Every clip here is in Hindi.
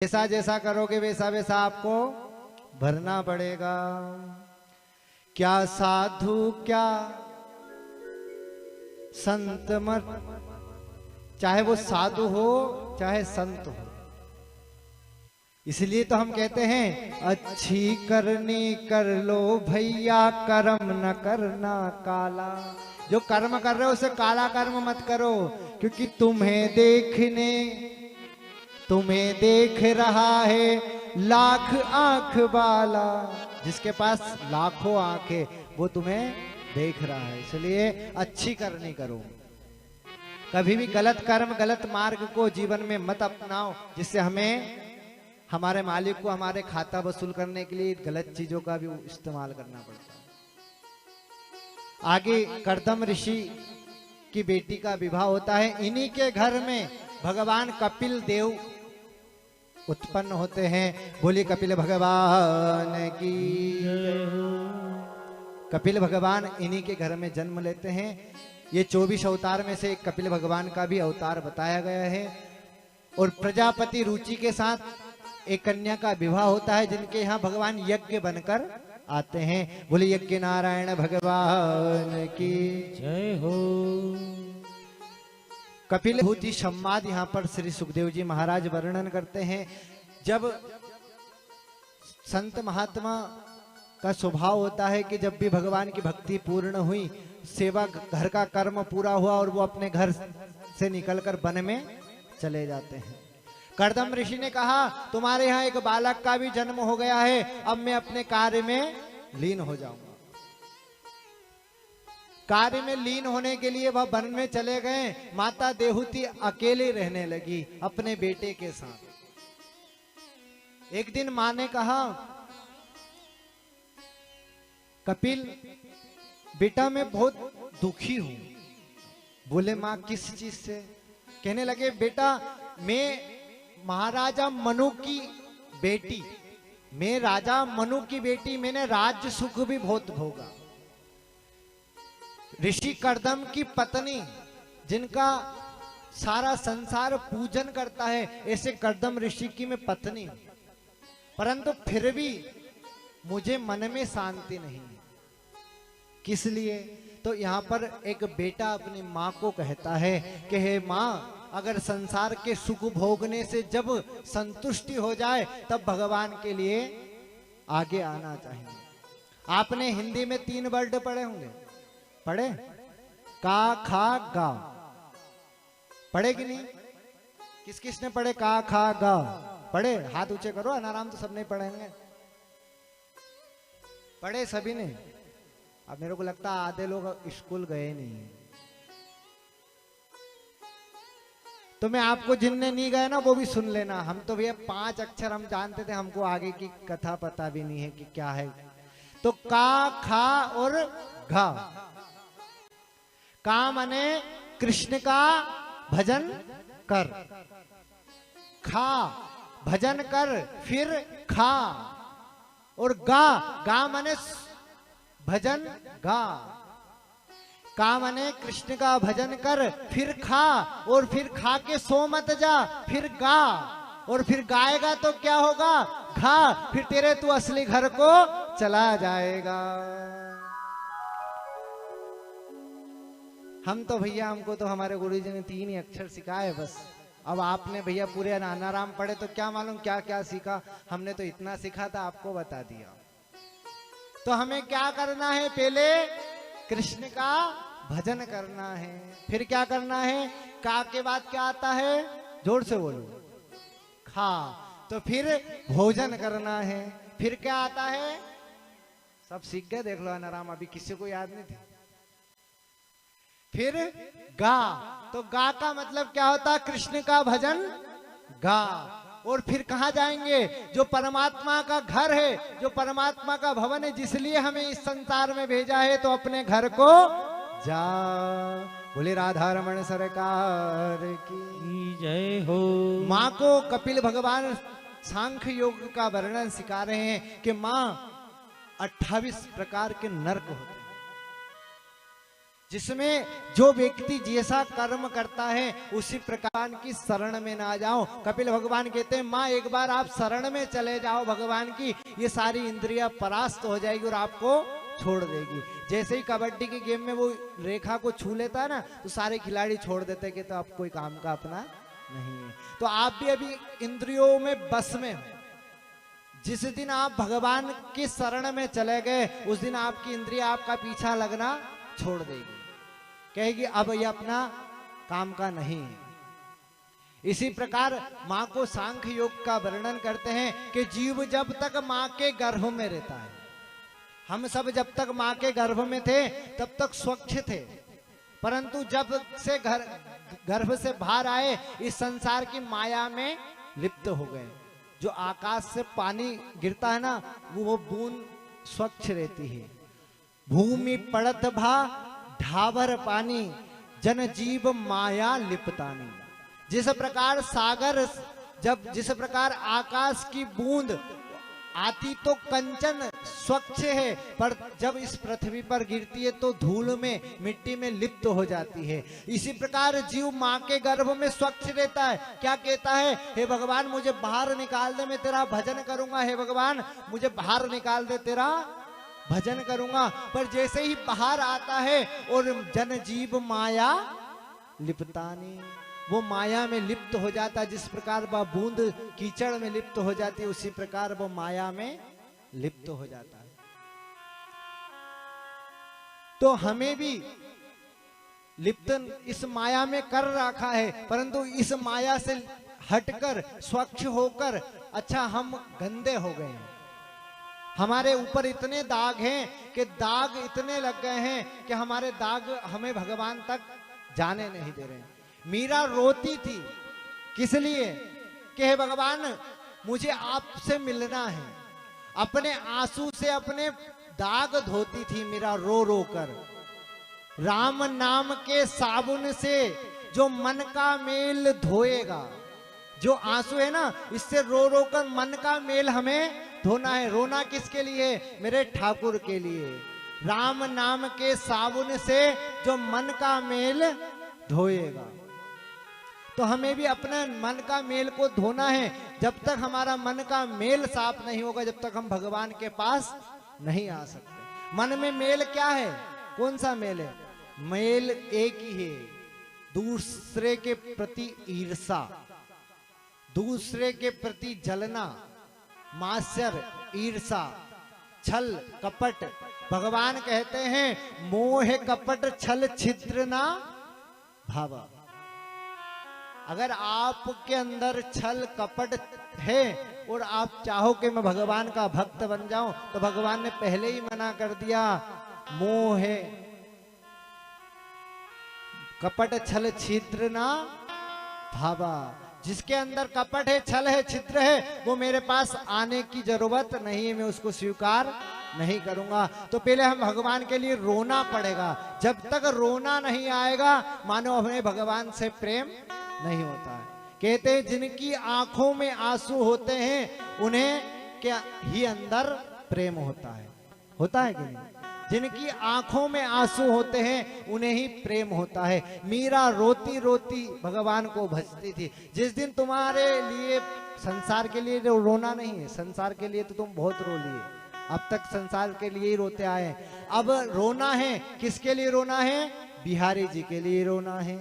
जैसा जैसा करोगे वैसा वैसा आपको भरना पड़ेगा। क्या साधु क्या संत मत, चाहे वो साधु हो चाहे संत हो। इसलिए तो हम कहते हैं अच्छी करनी कर लो भैया, कर्म न करना काला। जो कर्म कर रहे हो उसे काला कर्म मत करो, क्योंकि तुम्हें देख रहा है लाख आंख वाला। जिसके पास लाखों आंख है वो तुम्हें देख रहा है। इसलिए अच्छी करनी करो, कभी भी गलत कर्म गलत मार्ग को जीवन में मत अपनाओ, जिससे हमें हमारे मालिक को हमारे खाता वसूल करने के लिए गलत चीजों का भी इस्तेमाल करना पड़ता है। आगे कर्दम ऋषि की बेटी का विवाह होता है। इन्हीं के घर में भगवान कपिल देव उत्पन्न होते हैं। बोली कपिल भगवान की। कपिल भगवान इन्हीं के घर में जन्म लेते हैं। ये 24 अवतार में से एक कपिल भगवान का भी अवतार बताया गया है। और प्रजापति रुचि के साथ एक कन्या का विवाह होता है, जिनके यहाँ भगवान यज्ञ बनकर आते हैं। बोले यज्ञ नारायण भगवान की जय हो। कपिल भूति संवाद यहाँ पर श्री सुखदेव जी महाराज वर्णन करते हैं। जब संत महात्मा का स्वभाव होता है कि जब भी भगवान की भक्ति पूर्ण हुई, सेवा घर का कर्म पूरा हुआ और वो अपने घर से निकलकर वन में चले जाते हैं। कर्दम ऋषि ने कहा तुम्हारे यहाँ एक बालक का भी जन्म हो गया है, अब मैं अपने कार्य में लीन हो जाऊंगा। कार्य में लीन होने के लिए वह वन में चले गए। माता देहूती अकेले रहने लगी अपने बेटे के साथ। एक दिन मां ने कहा कपिल बेटा मैं बहुत दुखी हूं। बोले मां किस चीज से? कहने लगे बेटा मैं महाराजा मनु की बेटी, मैं राजा मनु की बेटी, मैंने राज्य सुख भी बहुत भोगा। ऋषि कर्दम की पत्नी जिनका सारा संसार पूजन करता है, ऐसे कर्दम ऋषि की मैं पत्नी, परंतु फिर भी मुझे मन में शांति नहीं। किस लिए? तो यहाँ पर एक बेटा अपनी माँ को कहता है कि हे माँ, अगर संसार के सुख भोगने से जब संतुष्टि हो जाए तब भगवान के लिए आगे आना चाहिए। आपने हिंदी में 3 वर्ड पढ़े होंगे, पढ़े? का खा गा पढ़े कि नहीं? किस किस ने पढ़े का खा गा? पढ़े? हाथ ऊंचे करो, अनाराम तो सब नहीं पढ़ेंगे। पढ़े सभी ने? अब मेरे को लगता है आधे लोग स्कूल गए नहीं। तो मैं आपको जिनने नहीं गए ना वो भी सुन लेना। हम तो भैया 5 अक्षर हम जानते थे, हमको आगे की कथा पता भी नहीं है कि क्या है। तो का खा और घा। का माने कृष्ण का भजन कर, खा भजन कर, फिर खा। और गा, गा माने भजन गा। का माने कृष्ण का भजन कर, फिर खा, और फिर खा के सो मत जा, फिर गा। और फिर गाएगा तो क्या होगा? घा। फिर तेरे तू असली घर को चला जाएगा। हम तो भैया, हमको तो हमारे गुरुजी ने 3 ही अक्षर सिखाए बस। अब आपने भैया पूरे अनाराम पढ़े तो क्या मालूम क्या क्या सीखा। हमने तो इतना सीखा था, आपको बता दिया। तो हमें क्या करना है? पहले कृष्ण का भजन करना है। फिर क्या करना है? का के बाद क्या आता है? जोर से बोलो। खा। तो फिर भोजन करना है। फिर क्या आता है? सब सीख गए, देख लो अनाराम, अभी किसी को याद नहीं थे। फिर गा। तो गा का मतलब क्या होता है? कृष्ण का भजन गा। और फिर कहाँ जाएंगे? जो परमात्मा का घर है, जो परमात्मा का भवन है, जिसलिए हमें इस संसार में भेजा है, तो अपने घर को जा। बोले राधा रमण सरकार की जय हो। माँ को कपिल भगवान सांख्य योग का वर्णन सिखा रहे हैं कि माँ 28 प्रकार के नरक होते हैं। जिसमें जो व्यक्ति जैसा कर्म करता है उसी प्रकार की शरण में ना जाओ। कपिल भगवान कहते हैं माँ एक बार आप शरण में चले जाओ भगवान की, ये सारी इंद्रियां परास्त हो जाएगी और आपको छोड़ देगी। जैसे ही कबड्डी के गेम में वो रेखा को छू लेता है ना, तो सारे खिलाड़ी छोड़ देते हैं कि तो अब कोई काम का अपना नहीं है। तो आप भी अभी इंद्रियों में बस में हो। जिस दिन आप भगवान की शरण में चले गए उस दिन आपकी इंद्रिया आपका पीछा लगना छोड़ देगी, कहेगी अब ये अपना काम का नहीं है। इसी प्रकार माँ को सांख्य योग का वर्णन करते हैं कि जीव जब तक माँ के गर्भ में रहता है, हम सब जब तक माँ के गर्भ में थे तब तक स्वच्छ थे, परंतु जब से गर्भ से बाहर आए इस संसार की माया में लिप्त हो गए। जो आकाश से पानी गिरता है ना, वो बूंद स्वच्छ रहती है। भूमि पड़त भा ढावर पानी, जन जीव माया लिपतानी। जिस प्रकार सागर जिस प्रकार आकाश की बूंद आती तो कंचन स्वच्छ है, पर जब इस पृथ्वी पर गिरती है तो धूल में मिट्टी में लिप्त हो जाती है। इसी प्रकार जीव माँ के गर्भ में स्वच्छ रहता है। क्या कहता है, हे भगवान मुझे बाहर निकाल दे, मैं तेरा भजन करूंगा, हे भगवान मुझे बाहर निकाल दे, तेरा भजन करूंगा। पर जैसे ही बाहर आता है और जन जीव माया लिपतानी, वो माया में लिप्त हो जाता है। जिस प्रकार वह बूंद कीचड़ में लिप्त हो जाती है उसी प्रकार वो माया में लिप्त हो जाता है। तो हमें भी लिप्त इस माया में कर रखा है, परंतु इस माया से हटकर स्वच्छ होकर अच्छा हम गंदे हो गए हैं। हमारे ऊपर इतने दाग हैं कि दाग इतने लग गए हैं कि हमारे दाग हमें भगवान तक जाने नहीं दे रहे। मीरा रोती थी किस लिए कि हे भगवान मुझे आपसे मिलना है। अपने आंसू से अपने दाग धोती थी मीरा रो रो कर। राम नाम के साबुन से जो मन का मेल धोएगा, जो आंसू है ना इससे रो रो कर मन का मेल हमें धोना है। रोना किसके लिए, मेरे ठाकुर के लिए। राम नाम के साबुन से जो मन का मेल धोएगा, तो हमें भी अपने मन का मेल को धोना है। जब तक हमारा मन का मेल साफ नहीं होगा जब तक हम भगवान के पास नहीं आ सकते। मन में मेल क्या है, कौन सा मेल है? मेल एक ही है, दूसरे के प्रति ईर्षा, दूसरे के प्रति जलना, मात्सर्य, ईर्षा, छल, कपट। भगवान कहते हैं मोह कपट छल छिद्र ना भावा। अगर आपके अंदर छल कपट है और आप चाहो कि मैं भगवान का भक्त बन जाऊं, तो भगवान ने पहले ही मना कर दिया, मोह है कपट छल छिद्र ना भावा। जिसके अंदर कपट है, छल है, छिद्र है, वो मेरे पास आने की जरूरत नहीं है, मैं उसको स्वीकार नहीं करूंगा। तो पहले हम भगवान के लिए रोना पड़ेगा। जब तक रोना नहीं आएगा मानो हमें भगवान से प्रेम नहीं होता है। कहते हैं जिनकी आंखों में आंसू होते हैं उन्हें क्या ही अंदर प्रेम होता है कि नहीं? जिनकी आंखों में आंसू होते हैं उन्हें ही प्रेम होता है। मीरा रोती रोती भगवान को भजती थी। जिस दिन तुम्हारे लिए संसार के लिए रोना नहीं है, संसार के लिए तो तुम बहुत रो लिए, अब तक संसार के लिए ही रोते आए। अब रोना है, किसके लिए रोना है? बिहारी जी के लिए रोना है।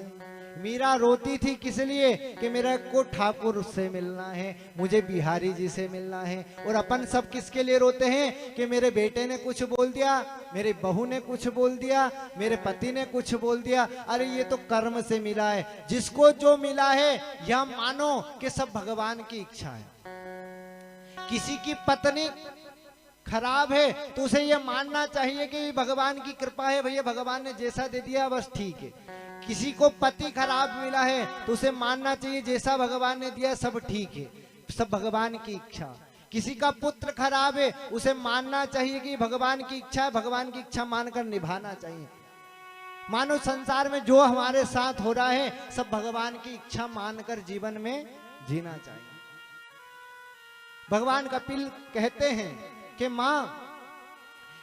मीरा रोती थी किस लिए कि मेरे को ठाकुर से मिलना है, मुझे बिहारी जी से मिलना है। और अपन सब किसके लिए रोते हैं कि मेरे बेटे ने कुछ बोल दिया, मेरी बहू ने कुछ बोल दिया, मेरे पति ने कुछ बोल दिया। अरे ये तो कर्म से मिला है, जिसको जो मिला है यह मानो कि सब भगवान की इच्छा है। किसी की पत्नी खराब है तो उसे यह मानना चाहिए कि भगवान की कृपा है, भैया भगवान ने जैसा दे दिया बस ठीक है। किसी को पति खराब मिला है तो उसे मानना चाहिए जैसा भगवान ने दिया सब ठीक है, सब भगवान की इच्छा। किसी का पुत्र खराब है उसे मानना चाहिए कि भगवान की इच्छा है, भगवान की इच्छा मानकर निभाना चाहिए। मानो संसार में जो हमारे साथ हो रहा है सब भगवान की इच्छा मानकर जीवन में जीना चाहिए। भगवान कपिल कहते हैं कि माँ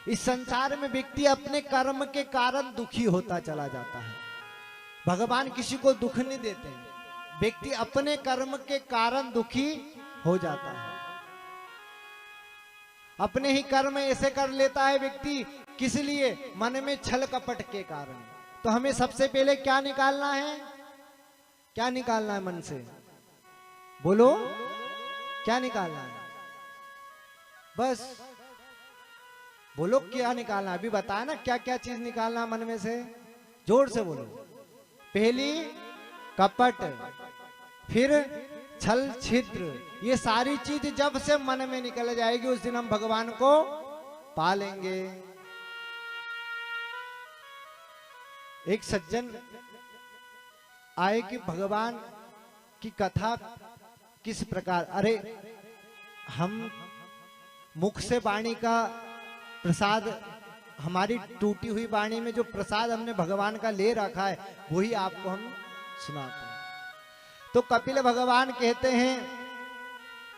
इस संसार में व्यक्ति अपने कर्म के कारण दुखी होता चला जाता है। भगवान किसी को दुख नहीं देते, व्यक्ति अपने कर्म के कारण दुखी हो जाता है। अपने ही कर्म ऐसे कर लेता है व्यक्ति, किस लिए? मन में छल कपट के कारण। तो हमें सबसे पहले क्या निकालना है? क्या निकालना है मन से? बोलो, क्या निकालना है? बस बोलो क्या निकालना है? अभी बताया ना क्या क्या चीज निकालना है मन में से, जोर से बोलो। पहली कपट, फिर छल छिद्र, ये सारी चीज जब से मन में निकल जाएगी उस दिन हम भगवान को पा लेंगे। एक सज्जन आए कि भगवान की कथा किस प्रकार, अरे हम मुख से वाणी का प्रसाद, हमारी टूटी हुई वाणी में जो प्रसाद हमने भगवान का ले रखा है वही आपको हम सुनाते हैं। तो कपिल भगवान कहते हैं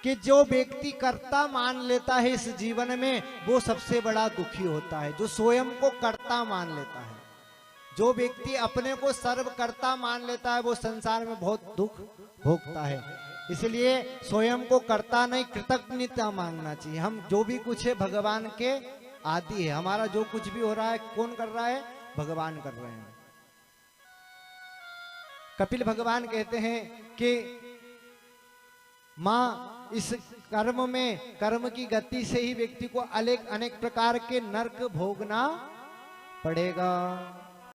कि जो व्यक्ति कर्ता मान लेता है इस जीवन में वो सबसे बड़ा दुखी होता है। जो स्वयं को कर्ता मान लेता है, जो व्यक्ति अपने को सर्वकर्ता मान लेता है वो संसार में बहुत दुख भोगता है। इसलिए स्वयं को कर्ता नहीं कृतज्ञता मांगना चाहिए। हम जो भी कुछ है भगवान के आदि है, हमारा जो कुछ भी हो रहा है कौन कर रहा है? भगवान कर रहे हैं। कपिल भगवान कहते हैं कि मां इस कर्म में, कर्म की गति से ही व्यक्ति को अनेक प्रकार के नरक भोगना पड़ेगा।